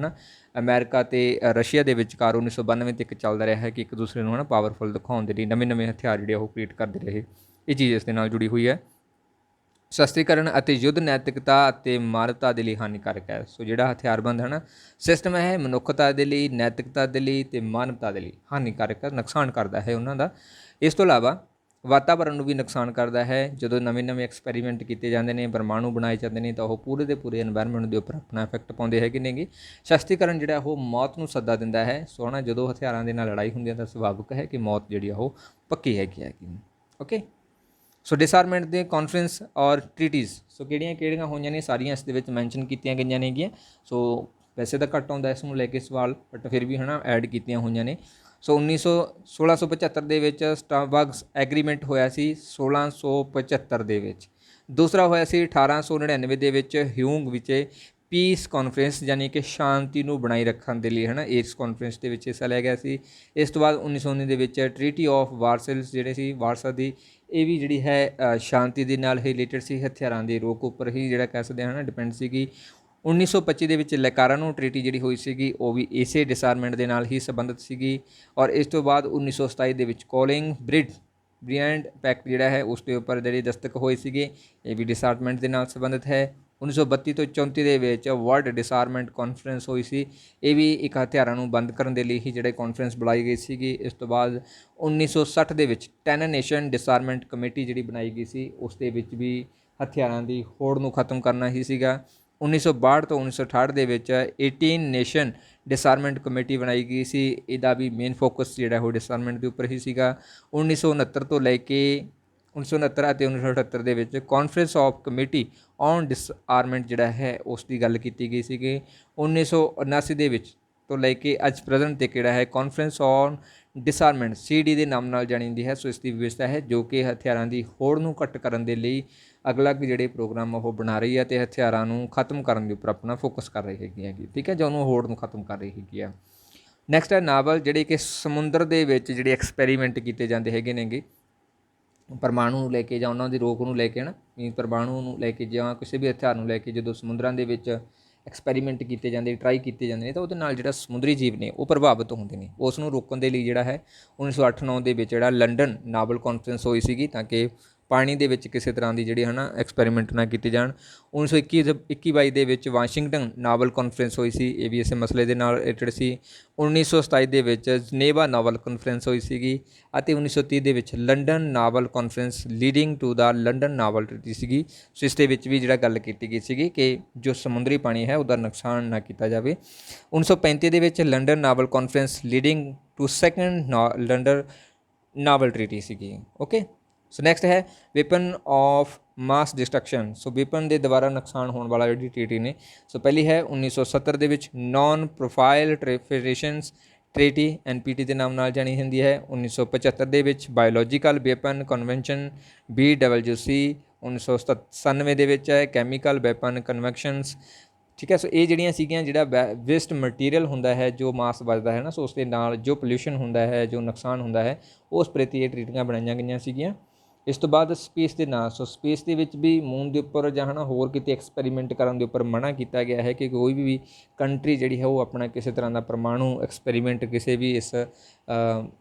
ਅਮਰੀਕਾ ਅਤੇ ਰਸ਼ੀਆ ਦੇ ਵਿਚਕਾਰ 1992 ਤੱਕ ਚੱਲਦਾ ਰਿਹਾ ਹੈ ਕਿ ਇੱਕ ਦੂਸਰੇ ਨੂੰ ਪਾਵਰਫੁਲ ਦਿਖਾਉਣ ਦੇ ਲਈ ਨਵੇਂ ਹਥਿਆਰ ਜਿਹੜੇ ਉਹ ਕ੍ਰੀਏਟ ਕਰਦੇ ਰਹੇ। ਇਹ ਚੀਜ਼ ਇਸ ਦੇ ਨਾਲ ਜੁੜੀ ਹੋਈ ਹੈ। ਨਿਸ਼ਸਤੀਕਰਨ ਅਤੇ ਯੁੱਧ ਨੈਤਿਕਤਾ ਅਤੇ ਮਾਨਵਤਾ ਦੇ ਲਈ ਹਾਨੀਕਾਰਕ ਹੈ। ਸੋ ਜਿਹੜਾ ਹਥਿਆਰਬੰਦ ਸਿਸਟਮ ਹੈ ਮਨੁੱਖਤਾ ਦੇ ਲਈ, ਨੈਤਿਕਤਾ ਦੇ ਲਈ ਅਤੇ ਮਾਨਵਤਾ ਦੇ ਲਈ ਹਾਨੀਕਾਰਕ ਹੈ, ਨੁਕਸਾਨ ਕਰਦਾ ਹੈ ਉਹਨਾਂ ਦਾ। ਇਸ ਤੋਂ ਇਲਾਵਾ ਵਾਤਾਵਰਣ ਨੂੰ ਵੀ ਨੁਕਸਾਨ ਕਰਦਾ ਹੈ। ਜਦੋਂ ਨਵੇਂ ਐਕਸਪੈਰੀਮੈਂਟ ਕੀਤੇ ਜਾਂਦੇ ਨੇ, ਪਰਮਾਣੂ ਬਣਾਏ ਜਾਂਦੇ ਨੇ, ਤਾਂ ਉਹ ਪੂਰੇ ਦੇ ਪੂਰੇ এনवायरमेंट ਦੇ ਉੱਪਰ ਆਪਣਾ ਇਫੈਕਟ ਪਾਉਂਦੇ ਹੈਗੇ ਨੇਗੇ। ਨਿਸ਼ਸਤੀਕਰਨ ਜਿਹੜਾ ਉਹ ਮੌਤ ਨੂੰ ਸੱਦਾ ਦਿੰਦਾ ਹੈ। ਸੋ ਜਦੋਂ ਹਥਿਆਰਾਂ ਦੇ ਨਾਲ ਲੜਾਈ ਹੁੰਦੀ ਹੈ ਤਾਂ ਸੁਭਾਵਿਕ ਹੈ ਕਿ ਮੌਤ ਜਿਹੜੀ ਉਹ ਪੱਕੀ ਹੈਗੀ। ਓਕੇ, ਸੋ ਡਿਸਆਰਮਮੈਂਟ ਦੇ ਕਾਨਫਰੰਸ ਔਰ ਟ੍ਰੀਟੀਜ਼ ਸੋ ਕਿਹੜੀਆਂ ਹੋਈਆਂ ਨੇ ਸਾਰੀਆਂ ਇਸ ਦੇ ਵਿੱਚ ਮੈਂਸ਼ਨ ਕੀਤੀਆਂ ਗਈਆਂ ਨੇਗੀਆਂ। ਸੋ ਵੈਸੇ ਤਾਂ ਘੱਟ ਆਉਂਦਾ ਇਸ ਨੂੰ ਲੈ ਕੇ ਸਵਾਲ, ਬਟ ਫਿਰ ਵੀ ਐਡ ਕੀਤੀਆਂ ਹੋਈਆਂ ਨੇ। ਸੋ 1675 ਦੇ ਵਿੱਚ ਸਟਾਰਬਕਸ ਐਗਰੀਮੈਂਟ ਹੋਇਆ ਸੀ 1675 ਦੇ ਵਿੱਚ। ਦੂਸਰਾ ਹੋਇਆ ਸੀ 1899 ਦੇ ਵਿੱਚ ਹਿਊਂਗ ਵਿੱਚ ਪੀਸ ਕਾਨਫਰੰਸ, ਯਾਨੀ ਕਿ ਸ਼ਾਂਤੀ ਨੂੰ ਬਣਾਈ ਰੱਖਣ ਦੇ ਲਈ ਇਸ ਕਾਨਫਰੰਸ ਦੇ ਵਿੱਚ ਹਿੱਸਾ ਲਿਆ ਗਿਆ ਸੀ। ਇਸ ਤੋਂ ਬਾਅਦ 1919 ਦੇ ਵਿੱਚ ਟ੍ਰੀਟੀ ਆਫ ਵਾਰਸੇਲਸ ਜਿਹੜੇ ਸੀ ਵਾਰਸਾ ਦੀ, ਇਹ ਵੀ ਜਿਹੜੀ ਹੈ ਸ਼ਾਂਤੀ ਦੇ ਨਾਲ ਰਿਲੇਟਡ ਸੀ, ਹਥਿਆਰਾਂ ਦੀ ਰੋਕ ਉੱਪਰ ਹੀ ਜਿਹੜਾ ਕਹਿ ਸਕਦੇ ਡਿਪੈਂਡ ਸੀਗੀ। 1925 ਦੇ ਵਿੱਚ ਲੈਕਾਰਾਨੋ ਟ੍ਰੀਟੀ ਜਿਹੜੀ ਹੋਈ ਸੀਗੀ ਉਹ ਵੀ ਇਸੇ ਡਿਸਆਰਮਮੈਂਟ ਦੇ ਨਾਲ ਹੀ ਸੰਬੰਧਿਤ ਸੀਗੀ। ਔਰ ਇਸ ਤੋਂ ਬਾਅਦ 1927 ਦੇ ਵਿੱਚ ਕੋਲਿੰਗ ਬ੍ਰਿਆਂਡ ਪੈਕਟ ਜਿਹੜਾ ਹੈ ਉਸ ਦੇ ਉੱਪਰ ਜਿਹੜੇ ਦਸਤਕ ਹੋਏ ਸੀਗੇ, ਇਹ ਵੀ ਡਿਸਆਰਮਮੈਂਟ ਦੇ ਨਾਲ ਸੰਬੰਧਿਤ ਹੈ। 1932 ਤੋਂ 34 ਦੇ ਵਿੱਚ ਵਰਲਡ ਡਿਸਆਰਮੈਂਟ ਕਾਨਫਰੰਸ ਹੋਈ ਸੀ। ਇਹ ਵੀ ਇੱਕ ਹਥਿਆਰਾਂ ਨੂੰ ਬੰਦ ਕਰਨ ਦੇ ਲਈ ਹੀ ਜਿਹੜੇ ਕਾਨਫਰੰਸ ਬੁਲਾਈ ਗਈ ਸੀਗੀ। ਇਸ ਤੋਂ ਬਾਅਦ 1960 ਦੇ ਵਿੱਚ 10 ਨੇਸ਼ਨ ਡਿਸਆਰਮੈਂਟ ਕਮੇਟੀ ਜਿਹੜੀ ਬਣਾਈ ਗਈ ਸੀ, ਉਸ ਦੇ ਵਿੱਚ ਵੀ ਹਥਿਆਰਾਂ ਦੀ ਹੋੜ ਨੂੰ ਖਤਮ ਕਰਨਾ ਹੀ ਸੀਗਾ। 1962 ਤੋਂ 1968 ਦੇ ਵਿੱਚ 18 ਨੇਸ਼ਨ ਡਿਸਆਰਮੈਂਟ ਕਮੇਟੀ ਬਣਾਈ ਗਈ ਸੀ। ਇਹਦਾ ਵੀ ਮੇਨ ਫੋਕਸ ਜਿਹੜਾ ਉਹ ਡਿਸਆਰਮੈਂਟ ਦੇ ਉੱਪਰ ਹੀ ਸੀਗਾ। 1969 ਤੋਂ ਲੈ ਕੇ 1969 ਅਤੇ 1978 ਦੇ ਵਿੱਚ ਕਾਨਫਰੰਸ ਆਫ ਕਮੇਟੀ ਔਨ ਡਿਸਆਰਮੈਂਟ ਜਿਹੜਾ ਹੈ ਉਸ ਦੀ ਗੱਲ ਕੀਤੀ ਗਈ ਸੀਗੀ। 1979 ਦੇ ਵਿੱਚ ਤੋਂ ਲੈ ਕੇ ਅੱਜ ਪ੍ਰੈਜ਼ੈਂਟ ਤੱਕ ਜਿਹੜਾ ਹੈ ਕਾਨਫਰੰਸ ਔਨ ਡਿਸਆਰਮੈਂਟ CD ਦੇ ਨਾਮ ਨਾਲ ਜਾਣੀ ਜਾਂਦੀ ਹੈ। ਸੋ ਇਸ ਦੀ ਵਿਵਸਥਾ ਹੈ ਜੋ ਕਿ ਹਥਿਆਰਾਂ ਦੀ ਹੋੜ ਨੂੰ ਘੱਟ ਕਰਨ ਦੇ ਲਈ ਅਲੱਗ ਜਿਹੜੇ ਪ੍ਰੋਗਰਾਮ ਉਹ ਬਣਾ ਰਹੀ ਹੈ ਅਤੇ ਹਥਿਆਰਾਂ ਨੂੰ ਖਤਮ ਕਰਨ ਦੇ ਉੱਪਰ ਆਪਣਾ ਫੋਕਸ ਕਰ ਰਹੀ ਹੈਗੀ ਠੀਕ ਹੈ, ਜੋ ਉਹਨੂੰ ਹੋੜ ਨੂੰ ਖਤਮ ਕਰ ਰਹੀ ਹੈਗੀ ਆ। ਨੈਕਸਟ ਹੈ ਨਾਵਲ, ਜਿਹੜੇ ਕਿ ਸਮੁੰਦਰ ਦੇ ਵਿੱਚ ਜਿਹੜੇ ਐਕਸਪੈਰੀਮੈਂਟ ਕੀਤੇ ਜਾਂਦੇ ਹੈਗੇ ਨੇਗੇ ਪਰਮਾਣੂ ਨੂੰ ਲੈ ਕੇ ਜਾਂ ਉਹਨਾਂ ਦੀ ਰੋਕ ਨੂੰ ਲੈ ਕੇ ਨਾ, ਪਰਮਾਣੂ ਨੂੰ ਲੈ ਕੇ ਜਾਂ ਕਿਸੇ ਵੀ ਹਥਿਆਰ ਨੂੰ ਲੈ ਕੇ ਜਦੋਂ ਸਮੁੰਦਰਾਂ ਦੇ ਵਿੱਚ ਐਕਸਪੈਰੀਮੈਂਟ ਕੀਤੇ ਜਾਂਦੇ, ਟਰਾਈ ਕੀਤੇ ਜਾਂਦੇ ਨੇ, ਤਾਂ ਉਹਦੇ ਨਾਲ ਜਿਹੜਾ ਸਮੁੰਦਰੀ ਜੀਵ ਨੇ ਉਹ ਪ੍ਰਭਾਵਿਤ ਹੁੰਦੇ ਨੇ। ਉਸ ਨੂੰ ਰੋਕਣ ਦੇ ਲਈ ਜਿਹੜਾ ਹੈ 1908-9 ਦੇ ਵਿੱਚ ਜਿਹੜਾ ਲੰਡਨ ਨਾਵਲ ਕਾਨਫਰੰਸ ਹੋਈ ਸੀਗੀ ਤਾਂ ਕਿ ਪਾਣੀ ਦੇ ਵਿੱਚ ਕਿਸੇ ਤਰ੍ਹਾਂ ਦੀ ਜਿਹੜੀ ਹੈ ਨਾ ਐਕਸਪੈਰੀਮੈਂਟ ਨਾ ਕੀਤੇ ਜਾਣ। 1921-22 ਦੇ ਵਿੱਚ ਵਾਸ਼ਿੰਗਟਨ ਨਾਵਲ ਕਾਨਫਰੰਸ ਹੋਈ ਸੀ, ਇਹ ਵੀ ਇਸੇ ਮਸਲੇ ਦੇ ਨਾਲ ਰਿਲੇਟਡ ਸੀ। 1927 ਦੇ ਵਿੱਚ ਜਨੇਵਾ ਨਾਵਲ ਕਾਨਫਰੰਸ ਹੋਈ ਸੀਗੀ ਅਤੇ 1930 ਦੇ ਵਿੱਚ London naval conference leading to the London naval treaty ਸੀਗੀ। ਸੋ ਇਸ ਦੇ ਵਿੱਚ ਵੀ ਜਿਹੜਾ ਗੱਲ ਕੀਤੀ ਗਈ ਸੀਗੀ ਕਿ ਜੋ ਸਮੁੰਦਰੀ ਪਾਣੀ ਹੈ ਉਹਦਾ ਨੁਕਸਾਨ ਨਾ ਕੀਤਾ ਜਾਵੇ। 1935 ਦੇ ਵਿੱਚ London naval conference leading to second London naval treaty ਸੀਗੀ। ਓਕੇ, ਸੋ ਨੈਕਸਟ ਹੈ weapon of mass destruction. So weapon ਦੇ ਦੁਆਰਾ ਨੁਕਸਾਨ ਹੋਣ ਵਾਲਾ ਜਿਹੜੀ ਟ੍ਰੀਟੀ ਨੇ, ਸੋ ਪਹਿਲੀ ਹੈ 1970 ਦੇ ਵਿੱਚ ਨੌਨ ਪ੍ਰੋਫਾਈਲ ਟ੍ਰੇਫੇਰੇਸ਼ਨਸ ਟ੍ਰੀਟੀ NPT ਦੇ ਨਾਮ ਨਾਲ ਜਾਣੀ ਹੁੰਦੀ ਹੈ। 1975 ਦੇ ਵਿੱਚ ਬਾਇਓਲੋਜੀਕਲ ਵੈਪਨ ਕਨਵੈਨਸ਼ਨ BWC। 1997 ਦੇ ਵਿੱਚ ਹੈ ਕੈਮੀਕਲ ਵੈਪਨ ਕਨਵੈਕਸ਼ਨਸ। ਠੀਕ ਹੈ, ਸੋ ਇਹ ਜਿਹੜੀਆਂ ਸੀਗੀਆਂ ਜਿਹੜਾ ਵੇਸਟ ਮਟੀਰੀਅਲ ਹੁੰਦਾ ਹੈ ਜੋ ਮਾਸ ਵੱਜਦਾ ਹੈ ਨਾ, ਸੋ ਉਸ ਦੇ ਨਾਲ ਜੋ ਪੋਲਿਊਸ਼ਨ ਹੁੰਦਾ ਹੈ, ਜੋ ਨੁਕਸਾਨ ਹੁੰਦਾ ਹੈ, ਉਸ ਪ੍ਰਤੀ ਇਹ ਟ੍ਰੀਟੀਆਂ ਬਣਾਈਆਂ ਗਈਆਂ ਸੀਗੀਆਂ। ਇਸ ਤੋਂ ਬਾਅਦ ਸਪੇਸ ਦੇ ਨਾਲ, ਸੋ ਸਪੇਸ ਦੇ ਵਿੱਚ ਵੀ ਮੂਨ ਦੇ ਉੱਪਰ ਜਾਂ ਹੈ ਨਾ ਹੋਰ ਕਿਤੇ ਐਕਸਪੈਰੀਮੈਂਟ ਕਰਨ ਦੇ ਉੱਪਰ ਮਨ੍ਹਾ ਕੀਤਾ ਗਿਆ ਹੈ ਕਿ ਕੋਈ ਵੀ ਕੰਟਰੀ ਜਿਹੜੀ ਹੈ ਉਹ ਆਪਣਾ ਕਿਸੇ ਤਰ੍ਹਾਂ ਦਾ ਪਰਮਾਣੂ ਐਕਸਪੈਰੀਮੈਂਟ ਕਿਸੇ ਵੀ ਇਸ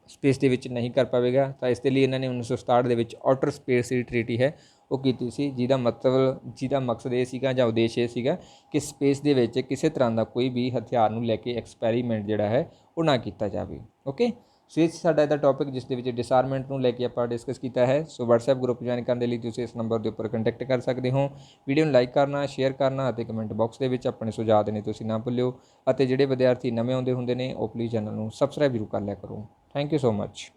ਸਪੇਸ ਦੇ ਵਿੱਚ ਨਹੀਂ ਕਰ ਪਾਵੇਗਾ। ਤਾਂ ਇਸ ਦੇ ਲਈ ਇਹਨਾਂ ਨੇ 1967 ਦੇ ਵਿੱਚ ਆਊਟਰ ਸਪੇਸ ਦੀ ਟ੍ਰੀਟੀ ਹੈ ਉਹ ਕੀਤੀ ਸੀ, ਜਿਹਦਾ ਮਕਸਦ ਇਹ ਸੀਗਾ ਜਾਂ ਉਦੇਸ਼ ਇਹ ਸੀਗਾ ਕਿ ਸਪੇਸ ਦੇ ਵਿੱਚ ਕਿਸੇ ਤਰ੍ਹਾਂ ਦਾ ਕੋਈ ਵੀ ਹਥਿਆਰ ਨੂੰ ਲੈ ਕੇ ਐਕਸਪੈਰੀਮੈਂਟ ਜਿਹੜਾ ਹੈ ਉਹ ਨਾ ਕੀਤਾ ਜਾਵੇ। ਓਕੇ, ਸੋ ਇਹ ਸਾਡਾ ਇਹਦਾ ਟੌਪਿਕ ਜਿਸ ਦੇ ਵਿੱਚ ਡਿਸਆਰਮੈਂਟ ਨੂੰ ਲੈ ਕੇ ਆਪਾਂ ਡਿਸਕਸ ਕੀਤਾ ਹੈ। ਸੋ WhatsApp ਗਰੁੱਪ ਜੁਆਇਨ ਕਰਨ ਦੇ ਲਈ ਤੁਸੀਂ ਇਸ ਨੰਬਰ ਦੇ ਉੱਪਰ ਕੰਟੈਕਟ ਕਰ ਸਕਦੇ ਹੋ। ਵੀਡੀਓ ਨੂੰ ਲਾਈਕ ਕਰਨਾ, ਸ਼ੇਅਰ ਕਰਨਾ ਅਤੇ ਕਮੈਂਟ ਬਾਕਸ ਦੇ ਵਿੱਚ ਆਪਣੇ ਸੁਝਾਅ ਦੇਣੇ ਤੁਸੀਂ ਨਾ ਭੁੱਲਿਓ। ਅਤੇ ਜਿਹੜੇ ਵਿਦਿਆਰਥੀ ਨਵੇਂ ਆਉਂਦੇ ਹੁੰਦੇ ਨੇ ਉਹ ਪਲੀਜ਼ ਚੈਨਲ ਨੂੰ ਸਬਸਕ੍ਰਾਈਬ ਜ਼ਰੂਰ ਕਰ ਲਿਆ ਕਰੋ। Thank you so much.